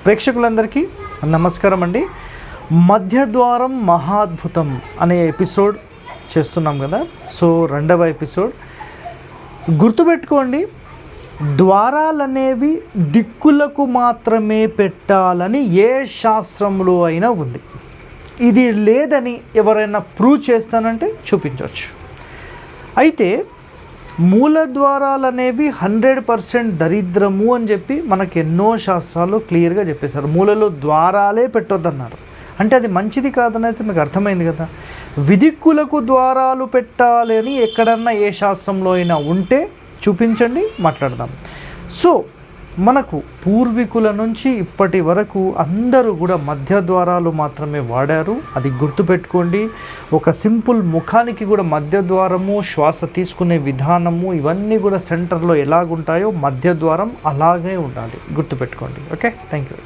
ప్రేక్షకులందరికీ నమస్కారం అండి. మధ్యద్వారం మహాద్భుతం అనే ఎపిసోడ్ చేస్తున్నాం కదా. సో 2వ ఎపిసోడ్ గుర్తుపెట్టుకోండి, ద్వారాలనేవి దిక్కులకు మాత్రమే పెట్టాలని ఏ శాస్త్రంలో అయినా ఉంది. ఇది లేదని ఎవరైనా ప్రూవ్ చేస్తానంటే చూపించవచ్చు. అయితే మూలద్వారాలు అనేవి 100% దరిద్రము అని చెప్పి మనకు ఎన్నో శాస్త్రాలు క్లియర్గా చెప్పేశారు. మూలలో ద్వారాలే పెట్టొద్దన్నారు. అంటే అది మంచిది కాదని అయితే మీకు అర్థమైంది కదా. విదిక్కులకు ద్వారాలు పెట్టాలి అని ఎక్కడన్నా ఏ శాస్త్రంలో అయినా ఉంటే చూపించండి, మాట్లాడదాం. సో మనకు పూర్వీకుల నుంచి ఇప్పటి వరకు అందరూ కూడా మధ్య ద్వారాలు మాత్రమే వాడారు. అది గుర్తుపెట్టుకోండి. ఒక సింపుల్ ముఖానికి కూడా మధ్య ద్వారము, శ్వాస తీసుకునే విధానము, ఇవన్నీ కూడా సెంటర్లో ఎలాగుంటాయో మధ్య ద్వారం అలాగే ఉండాలి. గుర్తుపెట్టుకోండి. Okay, thank you.